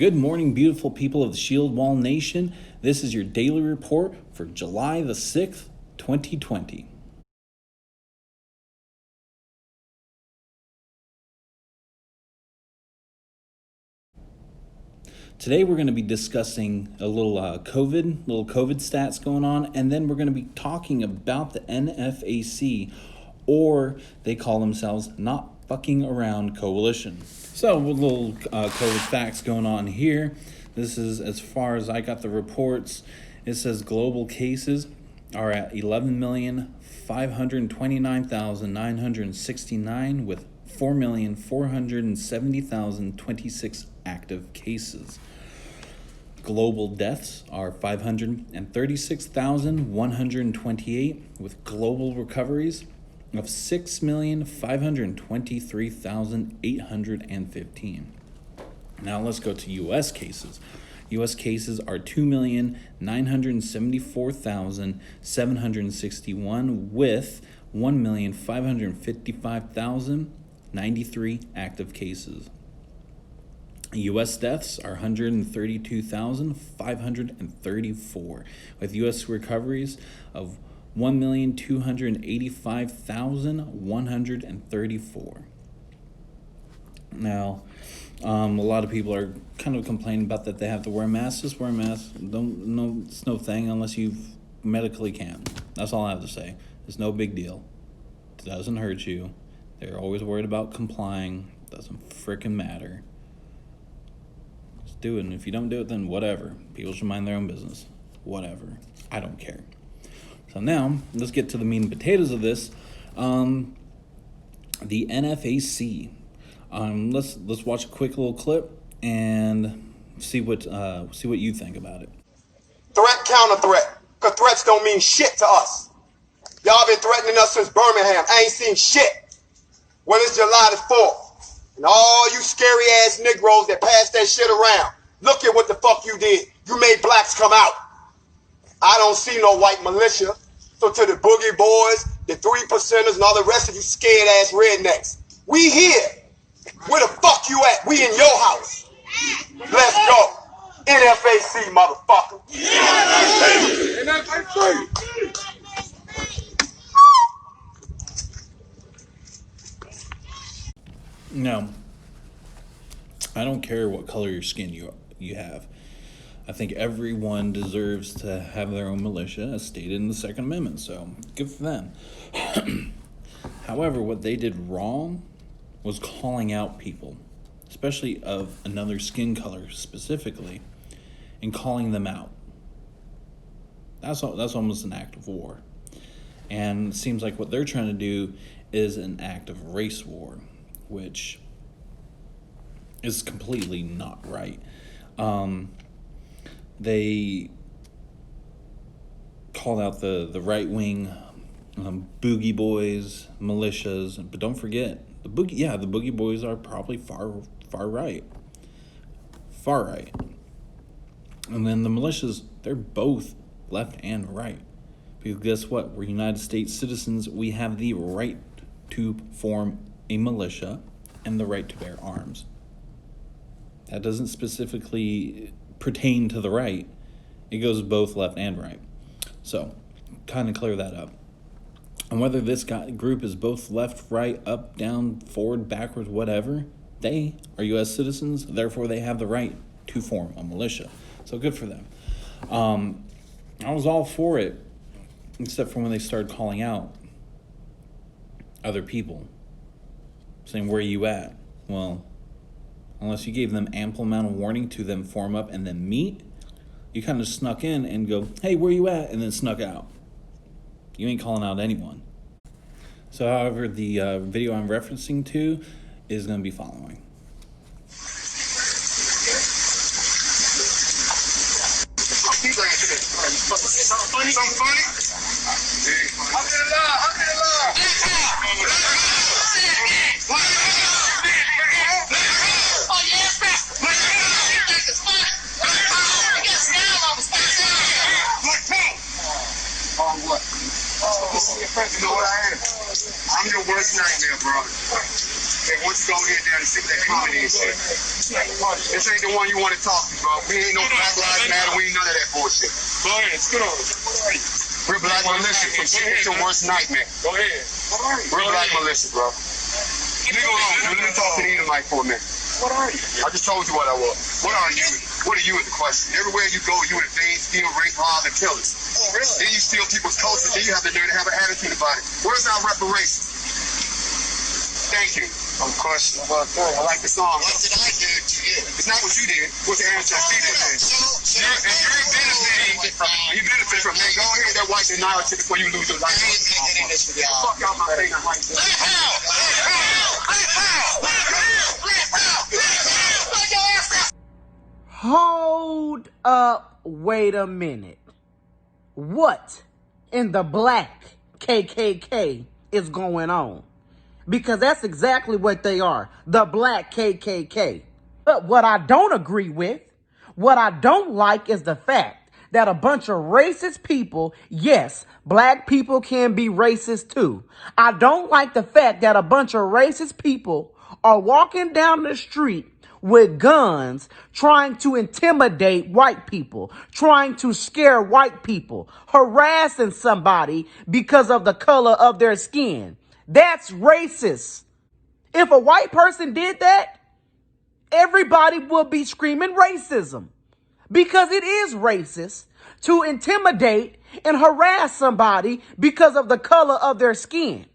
Good morning, beautiful people of the Shield Wall Nation. This is your daily report for July the 6th, 2020. Today we're going to be discussing a little COVID stats going on, and then we're going to be talking about the NFAC, or they call themselves Not Fucking Around Coalition. So, with little COVID facts going on here. This is as far as I got the reports. It says global cases are at 11,529,969 with 4,470,026 active cases. Global deaths are 536,128 with global recoveries of 6,523,815. Now let's go to U.S. cases. U.S. cases are 2,974,761 with 1,555,093 active cases. U.S. deaths are 132,534 with U.S. recoveries of 1,285,134. Now, a lot of people are kind of complaining about that they have to wear masks. Just wear a mask. It's no thing unless you medically can. That's all I have to say. It's no big deal. It doesn't hurt you. They're always worried about complying. It doesn't freaking matter. Just do it. And if you don't do it, then whatever. People should mind their own business. Whatever. I don't care. So now, let's get to the meat and potatoes of this. The NFAC. Let's watch a quick little clip and see what you think about it. Threat, counter threat, because threats don't mean shit to us. Y'all been threatening us since Birmingham. I ain't seen shit. Well, it's July the 4th, and all you scary ass Negroes that pass that shit around, look at what the fuck you did. You made blacks come out. I don't see no white militia. So to the boogie boys, the 3%ers, and all the rest of you scared ass rednecks, we here. Where the fuck you at? We in your house. Let's go. NFAC, motherfucker. NFAC. Now, I don't care what color your skin you have. I think everyone deserves to have their own militia, as stated in the Second Amendment, so good for them. However, what they did wrong was calling out people, especially of another skin color specifically, and calling them out. That's almost an act of war. And it seems like what they're trying to do is an act of race war, which is completely not right. They called out the right-wing boogie boys, militias, but don't forget, the boogie boys are probably far right. And then the militias, they're both left and right. Because guess what? We're United States citizens. We have the right to form a militia and the right to bear arms. That doesn't specifically pertain to the right. It goes both left and right. So, kind of clear that up. And whether this group is both left, right, up, down, forward, backwards, whatever, they are U.S. citizens. Therefore, they have the right to form a militia. So good for them. I was all for it, except for when they started calling out other people, saying, "Where are you at?" Well, unless you gave them ample amount of warning to them form up and then meet, you kind of snuck in and go, "Hey, where you at?" and then snuck out. You ain't calling out anyone. So, however, the video I'm referencing to is going to be following. Something funny? What? You know what I am? I'm your worst nightmare, bro. Hey, let's go here down and see what that comment is. This ain't the one you want to talk to, bro. We ain't no Black Lives Matter. We ain't none of that bullshit. Go ahead. Sit on. We're Black Militia from shit your worst nightmare. Go ahead. We're Black Militia, bro. Let me talk to the Edomite for a minute. What are you? I just told you what I was. What are you? What are you is the question. Everywhere you go, you invade, steal, rape, rob, and kill us. Oh, really? Then you steal people's culture. Then you have the nerve to have an attitude about it. Where's our reparations? Thank you. Questionable thing. I like the song. What did I do to you? It's not what you did. What the answer did. You benefit from it. Go ahead, that white narrative before you lose your life. Fuck out my face. Hold up, wait a minute. What in the black KKK is going on? Because that's exactly what they are, the black KKK. But what I don't agree with, what I don't like is the fact that a bunch of racist people, yes, black people can be racist too. I don't like the fact that a bunch of racist people are walking down the street with guns, trying to intimidate white people, trying to scare white people, harassing somebody because of the color of their skin. That's racist. If a white person did that, everybody would be screaming racism, because it is racist to intimidate and harass somebody because of the color of their skin.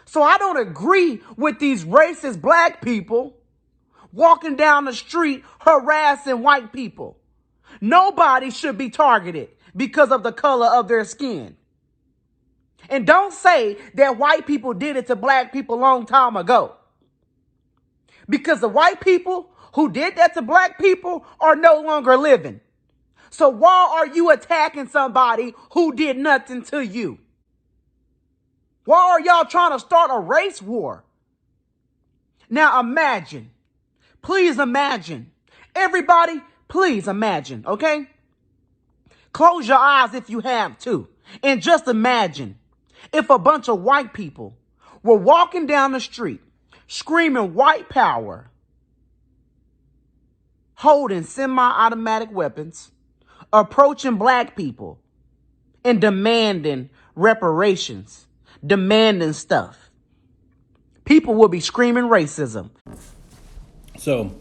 So I don't agree with these racist black people walking down the street harassing white people. Nobody should be targeted because of the color of their skin. And don't say that white people did it to black people a long time ago. Because the white people who did that to black people are no longer living. So why are you attacking somebody who did nothing to you? Why are y'all trying to start a race war? Now imagine. Please imagine. Everybody, please imagine, okay? Close your eyes if you have to. And just imagine if a bunch of white people were walking down the street, screaming white power, holding semi-automatic weapons, approaching black people, and demanding reparations, demanding stuff. People will be screaming racism. So,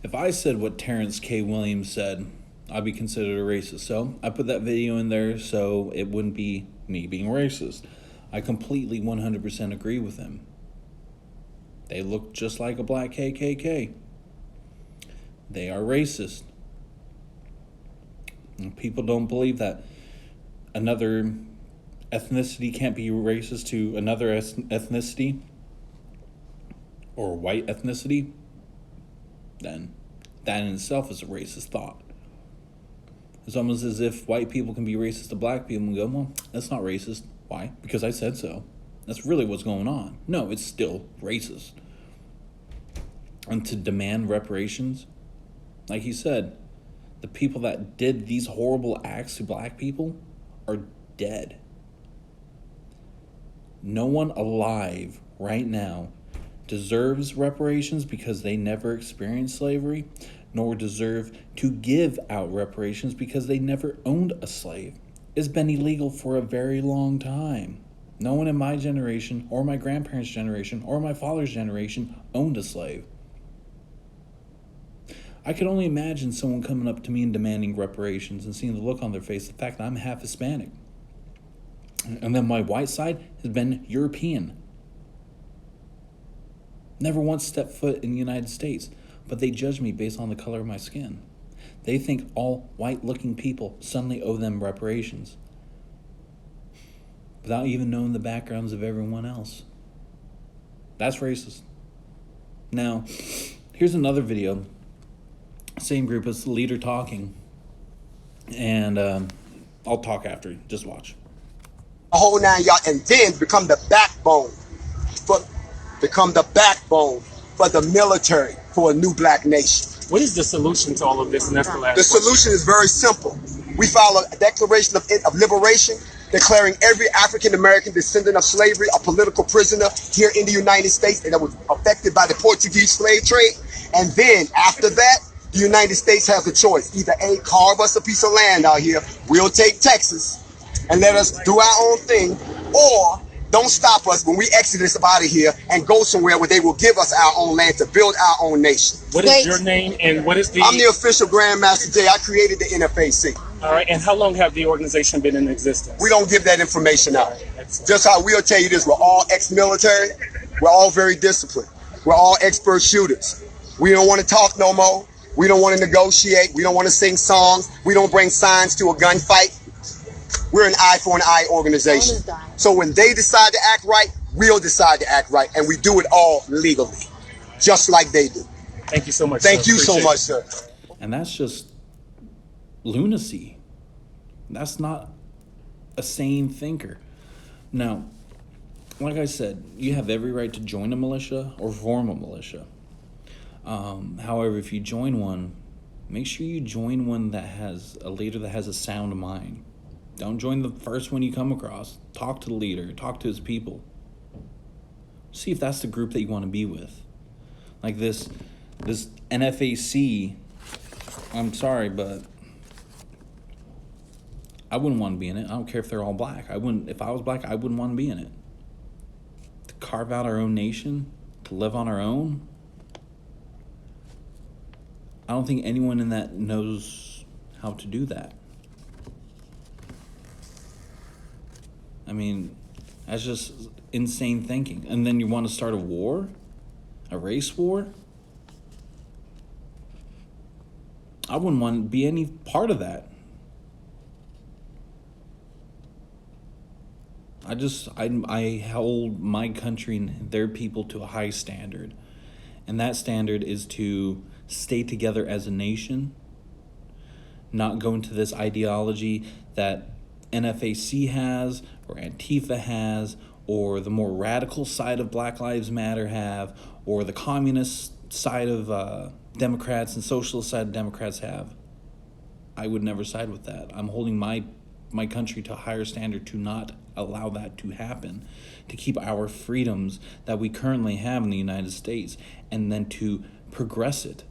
if I said what Terrence K. Williams said, I'd be considered a racist. So, I put that video in there so it wouldn't be me being racist. I completely 100% agree with him. They look just like a black KKK. They are racist. And people don't believe that another ethnicity can't be racist to another ethnicity or white ethnicity. Then that in itself is a racist thought. It's almost as if white people can be racist to black people and go, well, that's not racist. Why? Because I said so. That's really what's going on. No, it's still racist. And to demand reparations, like he said, the people that did these horrible acts to black people are dead. No one alive right now deserves reparations because they never experienced slavery, nor deserve to give out reparations because they never owned a slave. It's been illegal for a very long time. No one in my generation, or my grandparents' generation, or my father's generation owned a slave. I could only imagine someone coming up to me and demanding reparations and seeing the look on their face, the fact that I'm half Hispanic. And then my white side has been European. Never once stepped foot in the United States, but they judge me based on the color of my skin. They think all white-looking people suddenly owe them reparations, without even knowing the backgrounds of everyone else. That's racist. Now, here's another video. Same group as the leader talking. And I'll talk after. Just watch. A whole 9 y'all, and then become the backbone for the military for a new black nation. What is the solution to all of this? And that's the last The solution is very simple. We file a declaration of liberation declaring every African-American descendant of slavery a political prisoner here in the United States and that was affected by the Portuguese slave trade. And then after that, the United States has a choice. Either A, carve us a piece of land out here, we'll take Texas and let us do our own thing, or don't stop us when we exodus up out of here and go somewhere where they will give us our own land to build our own nation. What is your name and what is the... I'm the official Grandmaster Jay. I created the NFAC. All right, and how long have the organization been in existence? We don't give that information out. Just how we'll tell you this, we're all ex-military. We're all very disciplined. We're all expert shooters. We don't want to talk no more. We don't want to negotiate. We don't want to sing songs. We don't bring signs to a gunfight. We're an eye for an eye organization. So when they decide to act right, we'll decide to act right. And we do it all legally, just like they do. Thank you so much. Thank you so much, sir. And that's just lunacy. That's not a sane thinker. Now, like I said, you have every right to join a militia or form a militia. However, if you join one, make sure you join one that has a leader that has a sound mind. Don't join the first one you come across. Talk to the leader. Talk to his people. See if that's the group that you want to be with. Like this NFAC, I'm sorry, but I wouldn't want to be in it. I don't care if they're all black. If I was black, I wouldn't want to be in it. To carve out our own nation, to live on our own, I don't think anyone in that knows how to do that. I mean, that's just insane thinking. And then you want to start a war? A race war? I wouldn't want to be any part of that. I hold my country and their people to a high standard. And that standard is to stay together as a nation, not go into this ideology that NFAC has, or Antifa has, or the more radical side of Black Lives Matter have, or the communist side of Democrats and socialist side of Democrats have. I would never side with that. I'm holding my country to a higher standard to not allow that to happen, to keep our freedoms that we currently have in the United States, and then to progress it,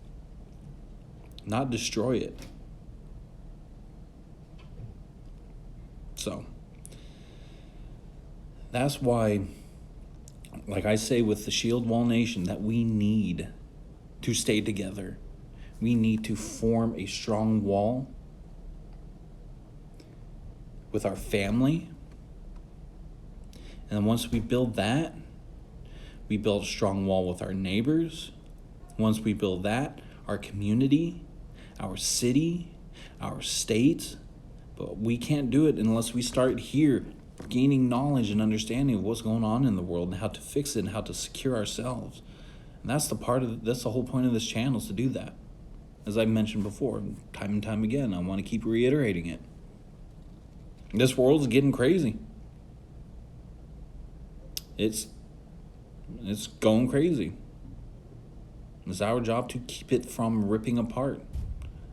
not destroy it. So that's why, like I say with the Shield Wall Nation, that we need to stay together. We need to form a strong wall with our family. And then once we build that, we build a strong wall with our neighbors. Once we build that, our community, our city, our state. But we can't do it unless we start here, gaining knowledge and understanding of what's going on in the world and how to fix it and how to secure ourselves. And that's the whole point of this channel, is to do that. As I mentioned before, time and time again, I want to keep reiterating it. This world is getting crazy. It's going crazy. It's our job to keep it from ripping apart.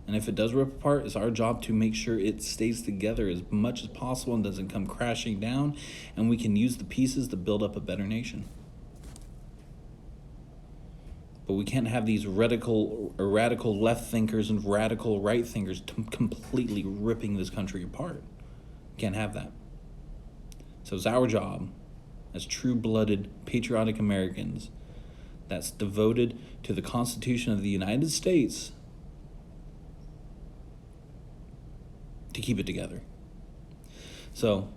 And if it does rip apart, it's our job to make sure it stays together as much as possible and doesn't come crashing down, and we can use the pieces to build up a better nation. But we can't have these radical left thinkers and radical right thinkers completely ripping this country apart. We can't have that. So it's our job as true-blooded, patriotic Americans that's devoted to the Constitution of the United States to keep it together. So,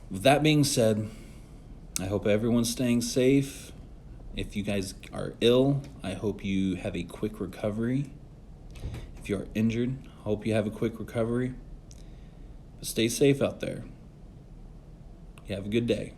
with that being said, I hope everyone's staying safe. If you guys are ill, I hope you have a quick recovery. If you are injured, I hope you have a quick recovery. But stay safe out there. You have a good day.